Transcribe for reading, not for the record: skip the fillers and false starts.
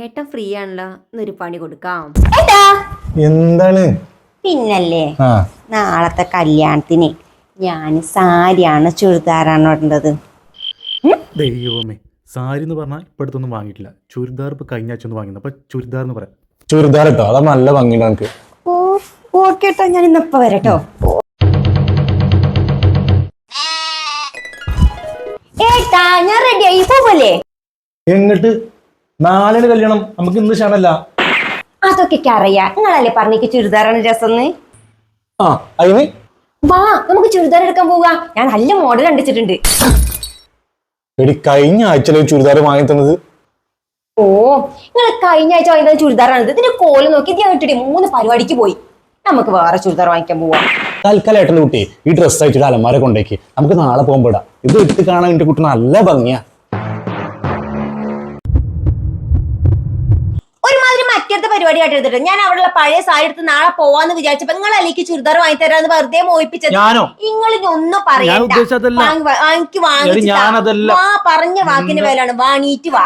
ഏട്ടൻ ഫ്രീ ആണല്ലോ, എന്നൊരു പണി കൊടുക്കാം. ഏട്ടാ എന്താണ്? പിന്നല്ലേ ആ നാളത്തെ കല്യാണത്തിന് ഞാൻ സാരിയാണ് ചുരിദാറാണ് ഇടേണ്ടത്. ദൈവമേ, സാരി എന്ന് പറഞ്ഞാൽ ഇപ്പോഴത്തൊന്നും വാങ്ങിയിട്ടില്ല. ചുരിദാർ ഇപ്പോൾ കഴിഞ്ഞ ആഴ്ച ഒന്ന് വാങ്ങിയത്. അപ്പോൾ ചുരിദാർ എന്ന് പറയാം. ചുരിദാർ ഇട്ടോ, അതാ നല്ല ഭംഗിയുണ്ട് എനിക്ക്. ഓ ഓക്കെ ഏട്ടാ, ഞാൻ ഇന്നിപ്പോ വരട്ടോ. ഏട്ടാ ഞാൻ റെഡി ആയി പോവല്ലേ? എന്നിട്ട് നാളെ കല്യാണം, നമുക്ക് ഇന്ന് ക്ഷണല്ല. അതൊക്കെ അറിയാ, നിങ്ങളല്ലേ പറഞ്ഞേക്ക് ചുരിദാറാണ് രസം. ആ അതിന് വാ നമുക്ക് ചുരിദാർ എടുക്കാൻ പോവുക. ഞാൻ നല്ല മോഡൽ കണ്ടിച്ചിട്ടുണ്ട്. എടി കഴിഞ്ഞ ആഴ്ച ചുരിദാർ വാങ്ങി തന്നത്. ഓ നിങ്ങൾ കഴിഞ്ഞ ആഴ്ച വാങ്ങിയത് ചുരിദാറാണ്. ഇതിന്റെ കോല് നോക്കി ഞാൻ ഇട്ടിട്ട് 3 പരിപാടിക്ക് പോയി. നമുക്ക് വേറെ ചുരിദാർ വാങ്ങിക്കാൻ പോവാം. തൽക്കാലം ഏട്ടൻ്റെ കുട്ടി ഈ ഡ്രസ്സ് അയച്ചിട്ട് അലമാര കൊണ്ടേക്ക്, നമുക്ക് നാളെ പോകുമ്പോടാ. ഇത് ഇട്ട് കാണാൻ എന്റെ കുട്ടി നല്ല ഭംഗിയാ. ഒരുമാതിരി മറ്റടുത്ത പരിപാടി ആയിട്ട് എടുത്തിട്ട് ഞാൻ അവിടെയുള്ള പഴയ സാരി എടുത്ത് നാളെ പോവാന്ന് വിചാരിച്ചപ്പോ നിങ്ങളല്ലേക്ക് ചുരിദാർ വാങ്ങി തരാന്ന് വെറുതെ മോഹിപ്പിച്ചത്. നിങ്ങളിതൊന്നും പറയണ്ട. ഞാനതല്ല. പറഞ്ഞ വാക്കിന് മേലാണ് വാണീറ്റ് വാ.